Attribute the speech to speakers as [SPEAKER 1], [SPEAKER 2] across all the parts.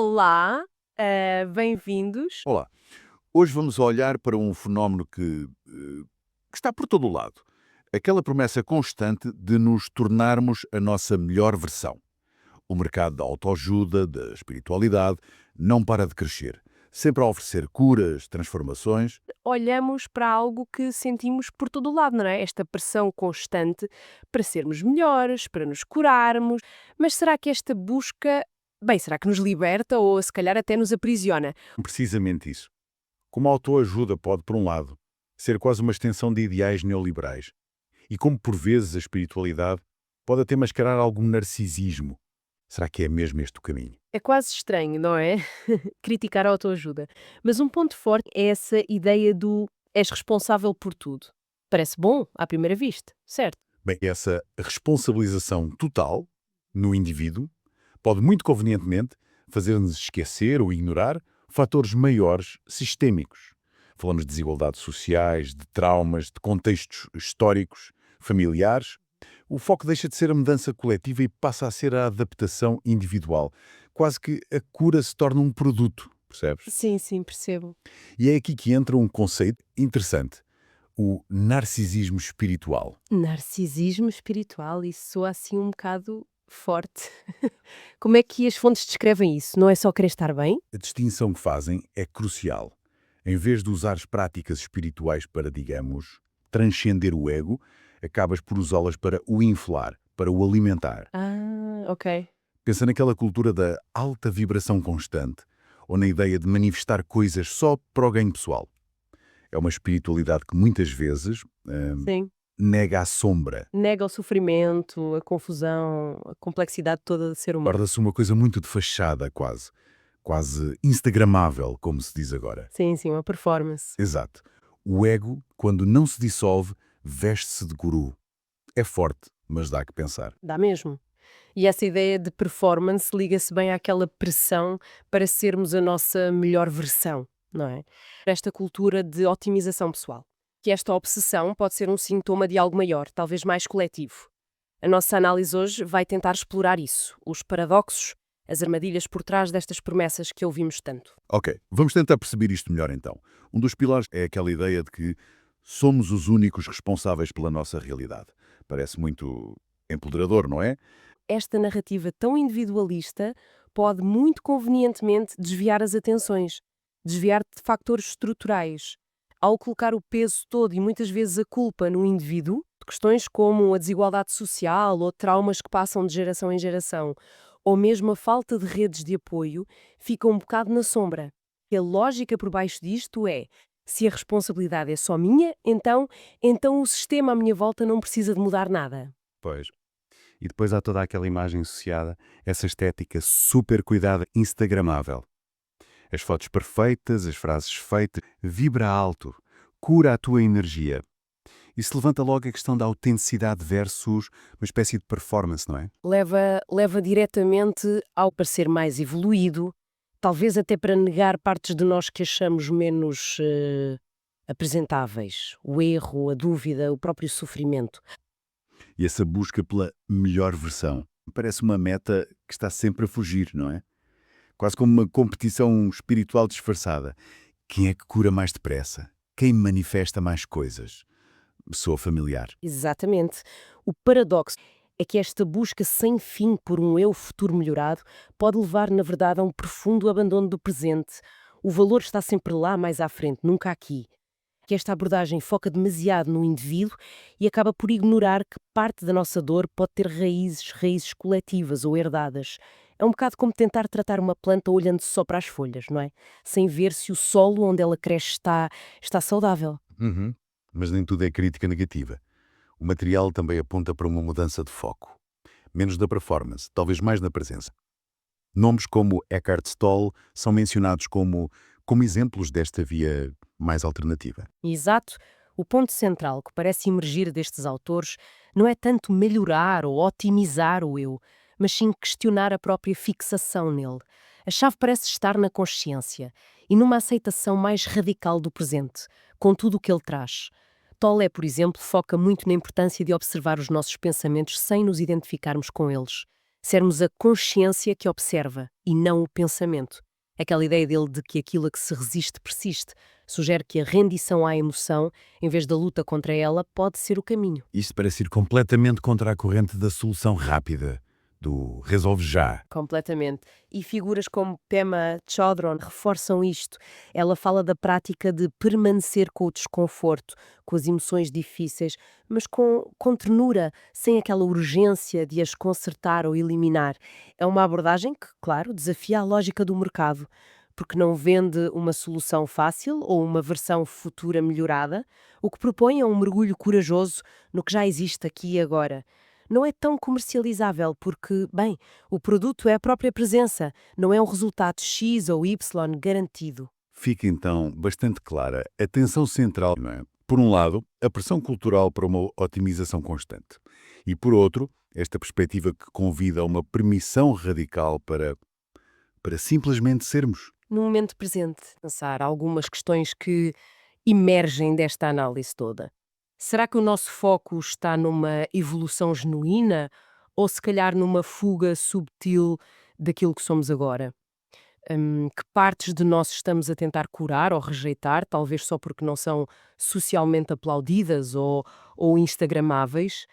[SPEAKER 1] Olá, bem-vindos.
[SPEAKER 2] Olá, hoje vamos olhar para um fenómeno que está por todo o lado. Aquela promessa constante de nos tornarmos a nossa melhor versão. O mercado da autoajuda, da espiritualidade, não para de crescer. Sempre a oferecer curas, transformações.
[SPEAKER 1] Olhamos para algo que sentimos por todo o lado, não é? Esta pressão constante para sermos melhores, para nos curarmos. Mas será que esta busca, bem, será que nos liberta ou se calhar até nos aprisiona?
[SPEAKER 2] Precisamente isso. Como a autoajuda pode, por um lado, ser quase uma extensão de ideais neoliberais. E como, por vezes, a espiritualidade pode até mascarar algum narcisismo. Será que é mesmo este o caminho?
[SPEAKER 1] É quase estranho, não é? Criticar a autoajuda. Mas um ponto forte é essa ideia do és responsável por tudo. Parece bom à primeira vista, certo?
[SPEAKER 2] Bem, essa responsabilização total no indivíduo pode muito convenientemente fazer-nos esquecer ou ignorar fatores maiores sistémicos. Falamos de desigualdades sociais, de traumas, de contextos históricos, familiares. O foco deixa de ser a mudança coletiva e passa a ser a adaptação individual. Quase que a cura se torna um produto, percebes?
[SPEAKER 1] Sim, sim, percebo.
[SPEAKER 2] E é aqui que entra um conceito interessante, o narcisismo espiritual.
[SPEAKER 1] Narcisismo espiritual, isso soa assim um bocado forte. Como é que as fontes descrevem isso? Não é só querer estar bem?
[SPEAKER 2] A distinção que fazem é crucial. Em vez de usares práticas espirituais para, digamos, transcender o ego, acabas por usá-las para o inflar, para o alimentar.
[SPEAKER 1] Ah, ok.
[SPEAKER 2] Pensa naquela cultura da alta vibração constante, ou na ideia de manifestar coisas só para o ganho pessoal. É uma espiritualidade que muitas vezes
[SPEAKER 1] Sim.
[SPEAKER 2] nega a sombra.
[SPEAKER 1] Nega o sofrimento, a confusão, a complexidade toda do ser humano.
[SPEAKER 2] Torna-se uma coisa muito de fachada, quase. Quase instagramável, como se diz agora.
[SPEAKER 1] Sim, sim, uma performance.
[SPEAKER 2] Exato. O ego, quando não se dissolve, veste-se de guru. É forte, mas dá que pensar.
[SPEAKER 1] Dá mesmo. E essa ideia de performance liga-se bem àquela pressão para sermos a nossa melhor versão, não é? Esta cultura de otimização pessoal. Que esta obsessão pode ser um sintoma de algo maior, talvez mais coletivo. A nossa análise hoje vai tentar explorar isso, os paradoxos, as armadilhas por trás destas promessas que ouvimos tanto.
[SPEAKER 2] Ok, vamos tentar perceber isto melhor então. Um dos pilares é aquela ideia de que somos os únicos responsáveis pela nossa realidade. Parece muito empoderador, não é?
[SPEAKER 1] Esta narrativa tão individualista pode muito convenientemente desviar as atenções, desviar de fatores estruturais. Ao colocar o peso todo e muitas vezes a culpa no indivíduo, de questões como a desigualdade social ou traumas que passam de geração em geração, ou mesmo a falta de redes de apoio, fica um bocado na sombra. E a lógica por baixo disto é: se a responsabilidade é só minha, então o sistema à minha volta não precisa de mudar nada.
[SPEAKER 2] Pois. E depois há toda aquela imagem associada, essa estética super cuidada, instagramável. As fotos perfeitas, as frases feitas, vibra alto, cura a tua energia. Isso levanta logo a questão da autenticidade versus uma espécie de performance, não é?
[SPEAKER 1] Leva diretamente ao parecer mais evoluído, talvez até para negar partes de nós que achamos menos apresentáveis. O erro, a dúvida, o próprio sofrimento.
[SPEAKER 2] E essa busca pela melhor versão parece uma meta que está sempre a fugir, não é? Quase como uma competição espiritual disfarçada. Quem é que cura mais depressa? Quem manifesta mais coisas? Soa familiar.
[SPEAKER 1] Exatamente. O paradoxo é que esta busca sem fim por um eu futuro melhorado pode levar, na verdade, a um profundo abandono do presente. O valor está sempre lá mais à frente, nunca aqui. Que esta abordagem foca demasiado no indivíduo e acaba por ignorar que parte da nossa dor pode ter raízes coletivas ou herdadas. É um bocado como tentar tratar uma planta olhando só para as folhas, não é? Sem ver se o solo onde ela cresce está saudável.
[SPEAKER 2] Uhum. Mas nem tudo é crítica negativa. O material também aponta para uma mudança de foco. Menos da performance, talvez mais na presença. Nomes como Eckhart Tolle são mencionados como exemplos desta via mais alternativa.
[SPEAKER 1] Exato. O ponto central que parece emergir destes autores não é tanto melhorar ou otimizar o eu, mas sim questionar a própria fixação nele. A chave parece estar na consciência e numa aceitação mais radical do presente, com tudo o que ele traz. Tolle, por exemplo, foca muito na importância de observar os nossos pensamentos sem nos identificarmos com eles. Sermos a consciência que observa e não o pensamento. Aquela ideia dele de que aquilo a que se resiste persiste sugere que a rendição à emoção, em vez da luta contra ela, pode ser o caminho.
[SPEAKER 2] Isto parece ir completamente contra a corrente da solução rápida, do resolve já.
[SPEAKER 1] Completamente. E figuras como Pema Chodron reforçam isto. Ela fala da prática de permanecer com o desconforto, com as emoções difíceis, mas com ternura, sem aquela urgência de as consertar ou eliminar. É uma abordagem que, claro, desafia a lógica do mercado, porque não vende uma solução fácil ou uma versão futura melhorada. O que propõe é um mergulho corajoso no que já existe aqui e agora. Não é tão comercializável porque, bem, o produto é a própria presença, não é um resultado X ou Y garantido.
[SPEAKER 2] Fica então bastante clara a tensão central, não é? Por um lado, a pressão cultural para uma otimização constante. E por outro, esta perspectiva que convida a uma permissão radical para simplesmente sermos.
[SPEAKER 1] No momento presente, pensar algumas questões que emergem desta análise toda. Será que o nosso foco está numa evolução genuína ou se calhar numa fuga subtil daquilo que somos agora? Que partes de nós estamos a tentar curar ou rejeitar, talvez só porque não são socialmente aplaudidas ou instagramáveis?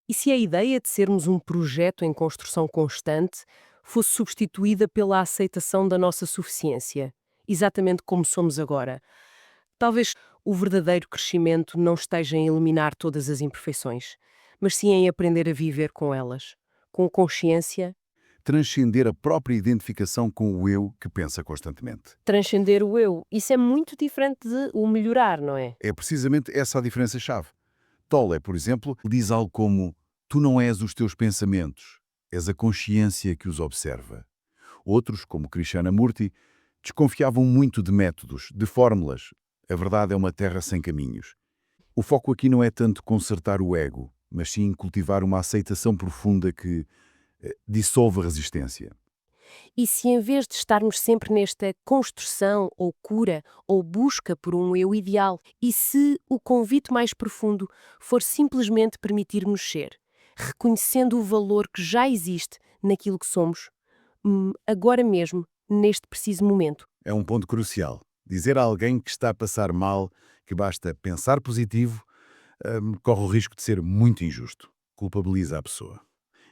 [SPEAKER 1] E se a ideia de sermos um projeto em construção constante fosse substituída pela aceitação da nossa suficiência, exatamente como somos agora? Talvez o verdadeiro crescimento não esteja em eliminar todas as imperfeições, mas sim em aprender a viver com elas, com consciência,
[SPEAKER 2] Transcender a própria identificação com o eu que pensa constantemente.
[SPEAKER 1] transcender o eu. Isso é muito diferente de o melhorar, não é?
[SPEAKER 2] É precisamente essa a diferença-chave. Tolle, por exemplo, diz algo como: tu não és os teus pensamentos, és a consciência que os observa. Outros, como Krishnamurti, desconfiavam muito de métodos, de fórmulas. A verdade é uma terra sem caminhos. O foco aqui não é tanto consertar o ego, mas sim cultivar uma aceitação profunda que dissolve a resistência.
[SPEAKER 1] E se em vez de estarmos sempre nesta construção ou cura ou busca por um eu ideal, e se o convite mais profundo for simplesmente permitirmos ser, reconhecendo o valor que já existe naquilo que somos, agora mesmo, neste preciso momento.
[SPEAKER 2] É um ponto crucial. Dizer a alguém que está a passar mal que basta pensar positivo corre o risco de ser muito injusto. Culpabiliza a pessoa.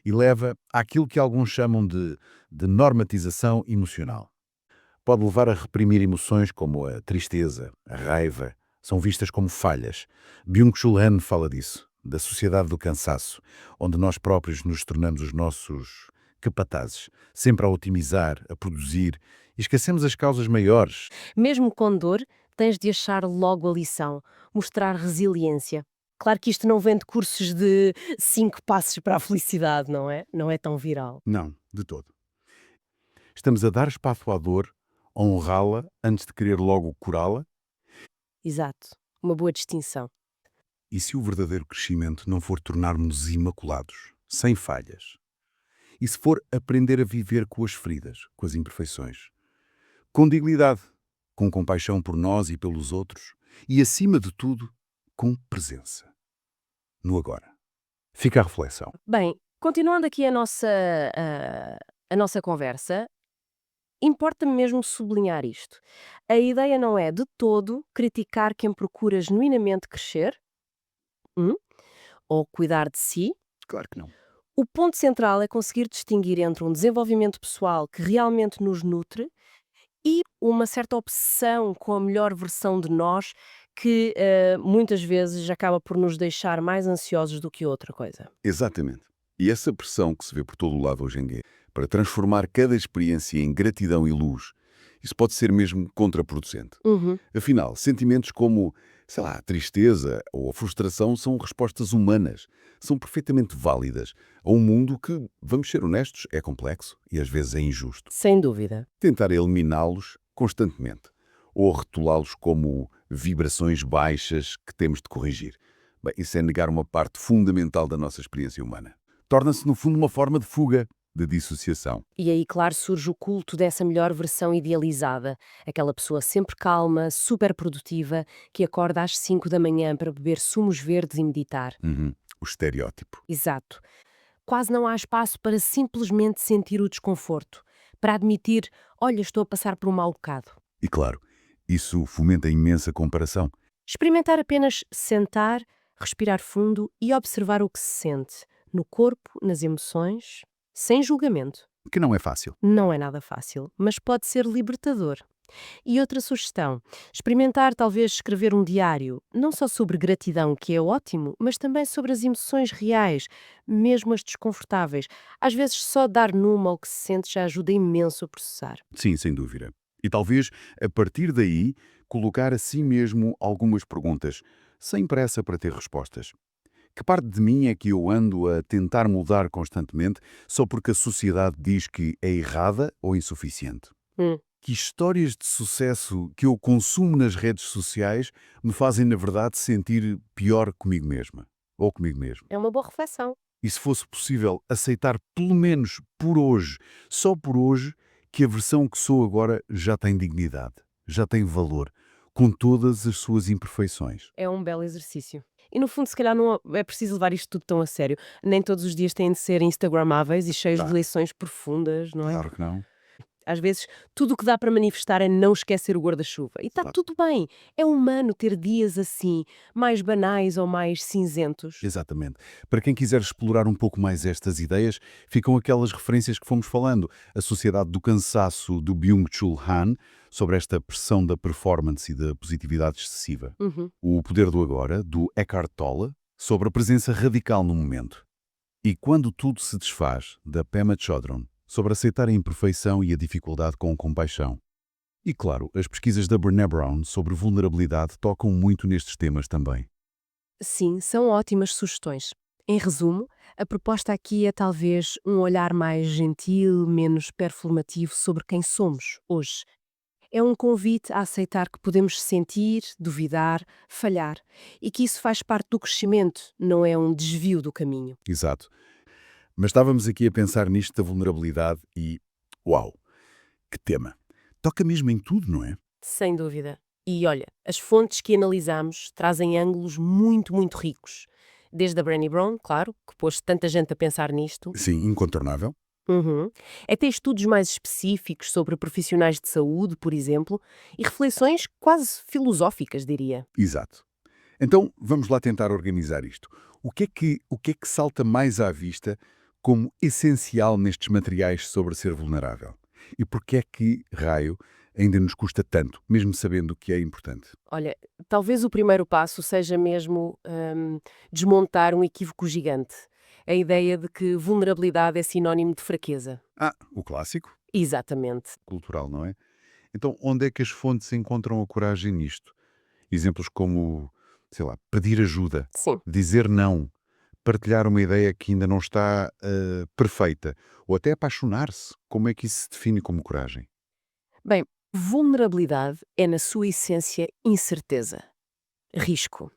[SPEAKER 2] E leva àquilo que alguns chamam de normatização emocional. Pode levar a reprimir emoções como a tristeza, a raiva, são vistas como falhas. Byung-Chul Han fala disso, da sociedade do cansaço, onde nós próprios nos tornamos os nossos capatazes, sempre a otimizar, a produzir, e esquecemos as causas maiores.
[SPEAKER 1] Mesmo com dor, tens de achar logo a lição, mostrar resiliência. Claro que isto não vem de cursos de 5 passos para a felicidade, não é? Não é tão viral.
[SPEAKER 2] Não, de todo. Estamos a dar espaço à dor, a honrá-la antes de querer logo curá-la.
[SPEAKER 1] Exato. Uma boa distinção.
[SPEAKER 2] E se o verdadeiro crescimento não for tornar-nos imaculados, sem falhas? E se for aprender a viver com as feridas, com as imperfeições? Com dignidade, com compaixão por nós e pelos outros e, acima de tudo, com presença. No agora. Fica a reflexão.
[SPEAKER 1] Bem, continuando aqui a nossa conversa, importa-me mesmo sublinhar isto. A ideia não é de todo criticar quem procura genuinamente crescer, hum, ou cuidar de si.
[SPEAKER 2] Claro que não.
[SPEAKER 1] O ponto central é conseguir distinguir entre um desenvolvimento pessoal que realmente nos nutre e uma certa obsessão com a melhor versão de nós que muitas vezes acaba por nos deixar mais ansiosos do que outra coisa.
[SPEAKER 2] Exatamente. E essa pressão que se vê por todo o lado hoje em dia, para transformar cada experiência em gratidão e luz, isso pode ser mesmo contraproducente.
[SPEAKER 1] Uhum.
[SPEAKER 2] Afinal, sentimentos como, sei lá, a tristeza ou a frustração são respostas humanas. São perfeitamente válidas a um mundo que, vamos ser honestos, é complexo e às vezes é injusto.
[SPEAKER 1] Sem dúvida.
[SPEAKER 2] Tentar eliminá-los constantemente ou rotulá-los como vibrações baixas que temos de corrigir. Bem, isso é negar uma parte fundamental da nossa experiência humana. Torna-se, no fundo, uma forma de fuga, de dissociação.
[SPEAKER 1] E aí, claro, surge o culto dessa melhor versão idealizada. Aquela pessoa sempre calma, super produtiva, que acorda às 5 da manhã para beber sumos verdes e meditar.
[SPEAKER 2] O estereótipo.
[SPEAKER 1] Exato. quase não há espaço para simplesmente sentir o desconforto, para admitir, olha, estou a passar por um mau bocado.
[SPEAKER 2] E claro, isso fomenta a imensa comparação,
[SPEAKER 1] Experimentar apenas sentar, respirar fundo e observar o que se sente, no corpo, nas emoções, sem julgamento.
[SPEAKER 2] que não é fácil.
[SPEAKER 1] Não é nada fácil, mas pode ser libertador. E outra sugestão, experimentar talvez escrever um diário, não só sobre gratidão, que é ótimo, mas também sobre as emoções reais, mesmo as desconfortáveis. Às vezes só dar numa ao que se sente já ajuda imenso a processar.
[SPEAKER 2] Sim, sem dúvida. E talvez, a partir daí, colocar a si mesmo algumas perguntas, sem pressa para ter respostas. Que parte de mim é que eu ando a tentar mudar constantemente só porque a sociedade diz que é errada ou insuficiente?
[SPEAKER 1] Hum,
[SPEAKER 2] Que histórias de sucesso que eu consumo nas redes sociais me fazem, na verdade, sentir pior comigo mesma ou comigo mesmo?
[SPEAKER 1] é uma boa reflexão.
[SPEAKER 2] E se fosse possível aceitar, pelo menos por hoje, só por hoje, que a versão que sou agora já tem dignidade, já tem valor, com todas as suas imperfeições.
[SPEAKER 1] É um belo exercício. E no fundo, se calhar, não é preciso levar isto tudo tão a sério. Nem todos os dias têm de ser instagramáveis e cheios de
[SPEAKER 2] Claro,
[SPEAKER 1] lições profundas, não é?
[SPEAKER 2] claro que não.
[SPEAKER 1] Às vezes, tudo o que dá para manifestar é não esquecer o guarda-chuva. E está
[SPEAKER 2] Claro.
[SPEAKER 1] tudo bem. É humano ter dias assim, mais banais ou mais cinzentos.
[SPEAKER 2] Exatamente. Para quem quiser explorar um pouco mais estas ideias, ficam aquelas referências que fomos falando. A Sociedade do Cansaço, do Byung-Chul Han, sobre esta pressão da performance e da positividade excessiva.
[SPEAKER 1] Uhum.
[SPEAKER 2] O Poder do Agora, do Eckhart Tolle, sobre a presença radical no momento. E Quando Tudo se Desfaz, da Pema Chodron, sobre aceitar a imperfeição e a dificuldade com compaixão. E claro, as pesquisas da Brené Brown sobre vulnerabilidade tocam muito nestes temas também.
[SPEAKER 1] Sim, são ótimas sugestões. Em resumo, a proposta aqui é talvez um olhar mais gentil, menos performativo sobre quem somos hoje. É um convite a aceitar que podemos sentir, duvidar, falhar e que isso faz parte do crescimento, não é um desvio do caminho.
[SPEAKER 2] Exato. Mas estávamos aqui a pensar nisto da vulnerabilidade e, uau, que tema. Toca mesmo em tudo, não é?
[SPEAKER 1] Sem dúvida. E olha, as fontes que analisamos trazem ângulos muito, muito ricos. Desde a Brené Brown, claro, que pôs tanta gente a pensar nisto,
[SPEAKER 2] Sim, incontornável.
[SPEAKER 1] uhum, até estudos mais específicos sobre profissionais de saúde, por exemplo, e reflexões quase filosóficas, diria.
[SPEAKER 2] Exato. Então, vamos lá tentar organizar isto. O que é que salta mais à vista como essencial nestes materiais sobre ser vulnerável? E porquê é que, raio, ainda nos custa tanto, mesmo sabendo que é importante?
[SPEAKER 1] Olha, talvez o primeiro passo seja mesmo desmontar um equívoco gigante. A ideia de que vulnerabilidade é sinónimo de fraqueza.
[SPEAKER 2] Ah, o clássico,
[SPEAKER 1] Exatamente.
[SPEAKER 2] cultural, não é? Então, onde é que as fontes encontram a coragem nisto? Exemplos como, sei lá, pedir ajuda,
[SPEAKER 1] Sim.
[SPEAKER 2] dizer não, partilhar uma ideia que ainda não está perfeita, ou até apaixonar-se. Como é que isso se define como coragem?
[SPEAKER 1] Bem, vulnerabilidade é, na sua essência, incerteza, risco,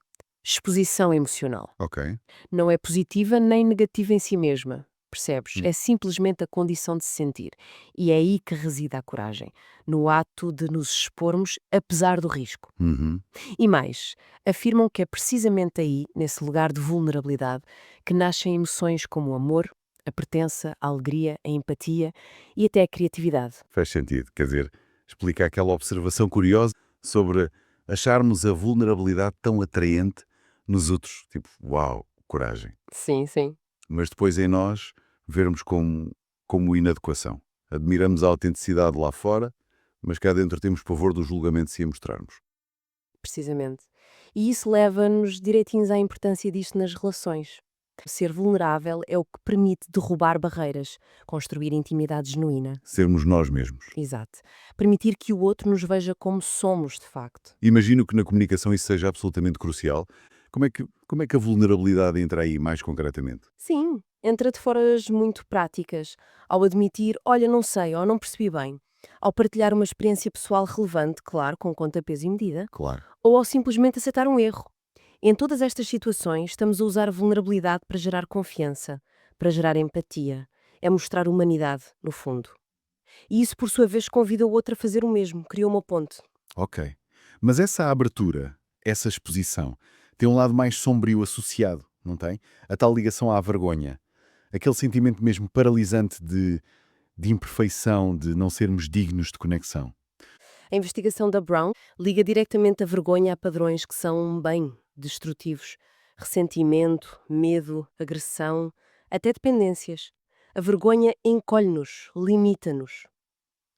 [SPEAKER 1] exposição emocional.
[SPEAKER 2] Ok.
[SPEAKER 1] Não é positiva nem negativa em si mesma. Percebes?
[SPEAKER 2] Hum.
[SPEAKER 1] É simplesmente a condição de se sentir. E é aí que reside a coragem, no ato de nos expormos apesar do risco.
[SPEAKER 2] Uhum.
[SPEAKER 1] E mais, afirmam que é precisamente aí, nesse lugar de vulnerabilidade, que nascem emoções como o amor, a pertença, a alegria, a empatia e até a criatividade.
[SPEAKER 2] Faz sentido. Quer dizer, explica aquela observação curiosa sobre acharmos a vulnerabilidade tão atraente nos outros. Tipo, uau, coragem.
[SPEAKER 1] Sim, sim.
[SPEAKER 2] Mas depois em nós vermos como inadequação. Admiramos a autenticidade lá fora, mas cá dentro temos pavor do julgamento se a mostrarmos.
[SPEAKER 1] Precisamente. E isso leva-nos direitinhos à importância disto nas relações. Ser vulnerável é o que permite derrubar barreiras, construir intimidade genuína.
[SPEAKER 2] Sermos nós mesmos.
[SPEAKER 1] Exato. Permitir que o outro nos veja como somos, de facto.
[SPEAKER 2] Imagino que na comunicação isso seja absolutamente crucial. Como é que a vulnerabilidade entra aí mais concretamente?
[SPEAKER 1] Sim, entra de formas muito práticas. Ao admitir, olha, não sei, ou não percebi bem. Ao partilhar uma experiência pessoal relevante, claro, com conta, peso e medida.
[SPEAKER 2] Claro.
[SPEAKER 1] Ou ao simplesmente aceitar um erro. Em todas estas situações, estamos a usar a vulnerabilidade para gerar confiança, para gerar empatia. É mostrar humanidade, no fundo. E isso, por sua vez, convida o outro a fazer o mesmo, cria uma ponte.
[SPEAKER 2] Ok. Mas essa abertura, essa exposição, tem um lado mais sombrio associado, não tem? A tal ligação à vergonha. Aquele sentimento mesmo paralisante de imperfeição, de não sermos dignos de conexão.
[SPEAKER 1] A investigação da Brown liga diretamente a vergonha a padrões que são bem destrutivos. Ressentimento, medo, agressão, até dependências. A vergonha encolhe-nos, limita-nos.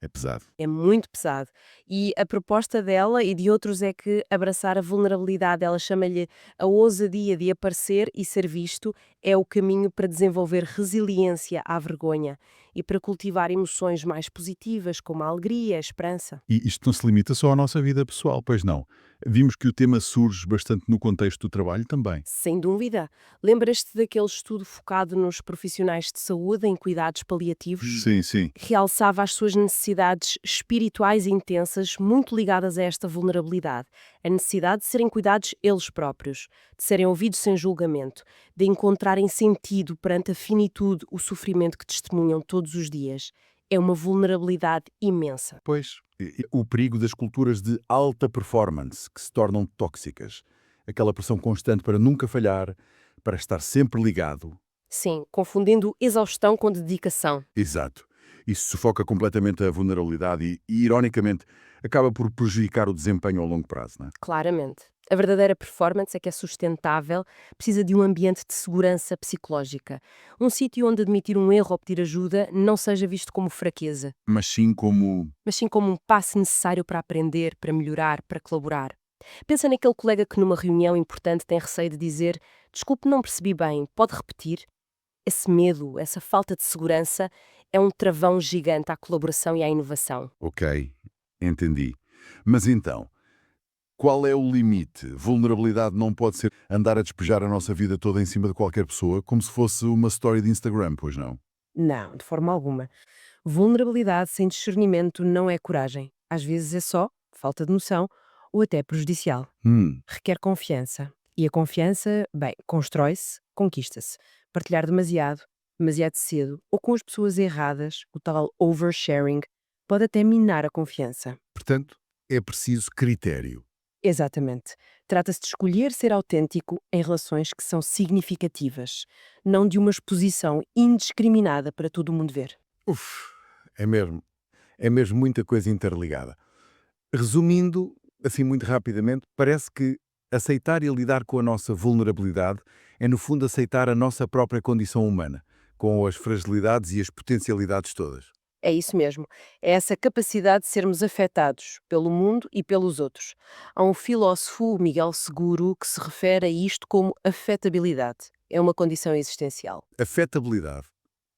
[SPEAKER 2] É pesado.
[SPEAKER 1] É muito pesado. E a proposta dela e de outros é que abraçar a vulnerabilidade, ela chama-lhe a ousadia de aparecer e ser visto, é o caminho para desenvolver resiliência à vergonha e para cultivar emoções mais positivas, como a alegria, a esperança.
[SPEAKER 2] E isto não se limita só à nossa vida pessoal, pois não. Vimos que o tema surge bastante no contexto do trabalho também.
[SPEAKER 1] Sem dúvida. Lembras-te daquele estudo focado nos profissionais de saúde em cuidados paliativos?
[SPEAKER 2] Sim, sim.
[SPEAKER 1] Realçava as suas necessidades espirituais intensas, muito ligadas a esta vulnerabilidade. A necessidade de serem cuidados eles próprios, de serem ouvidos sem julgamento, de encontrarem sentido perante a finitude, o sofrimento que testemunham todos os dias. É uma vulnerabilidade imensa.
[SPEAKER 2] Pois, o perigo das culturas de alta performance que se tornam tóxicas. Aquela pressão constante para nunca falhar, para estar sempre ligado.
[SPEAKER 1] Sim, confundindo exaustão com dedicação.
[SPEAKER 2] Exato. Isso sufoca completamente a vulnerabilidade e, ironicamente, acaba por prejudicar o desempenho ao longo prazo, não é?
[SPEAKER 1] Claramente. A verdadeira performance é que é sustentável, precisa de um ambiente de segurança psicológica. Um sítio onde admitir um erro ou pedir ajuda não seja visto como fraqueza,
[SPEAKER 2] Mas sim como...
[SPEAKER 1] mas sim como um passo necessário para aprender, para melhorar, para colaborar. Pensa naquele colega que numa reunião importante tem receio de dizer "desculpe, não percebi bem, pode repetir?" Esse medo, essa falta de segurança é um travão gigante à colaboração e à inovação.
[SPEAKER 2] Ok, entendi. Mas então, qual é o limite? Vulnerabilidade não pode ser andar a despejar a nossa vida toda em cima de qualquer pessoa, como se fosse uma story de Instagram, pois não?
[SPEAKER 1] Não, de forma alguma. Vulnerabilidade sem discernimento não é coragem. Às vezes é só falta de noção ou até prejudicial. Requer confiança. E a confiança, bem, constrói-se, conquista-se. Partilhar demasiado, demasiado cedo ou com as pessoas erradas, o tal oversharing, pode até minar a confiança.
[SPEAKER 2] Portanto, é preciso critério.
[SPEAKER 1] Exatamente. Trata-se de escolher ser autêntico em relações que são significativas, não de uma exposição indiscriminada para todo mundo ver.
[SPEAKER 2] Uf, é mesmo. É mesmo muita coisa interligada. Resumindo, assim muito rapidamente, parece que aceitar e lidar com a nossa vulnerabilidade é, no fundo, aceitar a nossa própria condição humana, com as fragilidades e as potencialidades todas.
[SPEAKER 1] É isso mesmo. É essa capacidade de sermos afetados pelo mundo e pelos outros. Há um filósofo, Miguel Seguro, que se refere a isto como afetabilidade. É uma condição existencial.
[SPEAKER 2] Afetabilidade.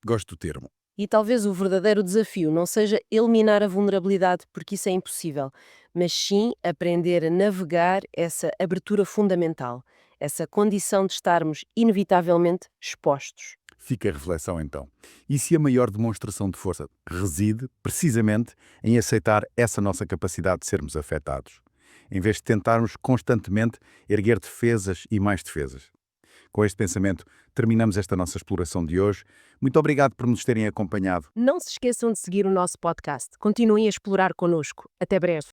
[SPEAKER 2] Gosto do termo.
[SPEAKER 1] E talvez o verdadeiro desafio não seja eliminar a vulnerabilidade, porque isso é impossível, mas sim aprender a navegar essa abertura fundamental, essa condição de estarmos inevitavelmente expostos.
[SPEAKER 2] Fica a reflexão então. E se a maior demonstração de força reside, precisamente, em aceitar essa nossa capacidade de sermos afetados, em vez de tentarmos constantemente erguer defesas e mais defesas? Com este pensamento, terminamos esta nossa exploração de hoje. Muito obrigado por nos terem acompanhado.
[SPEAKER 1] Não se esqueçam de seguir o nosso podcast. Continuem a explorar connosco. Até breve.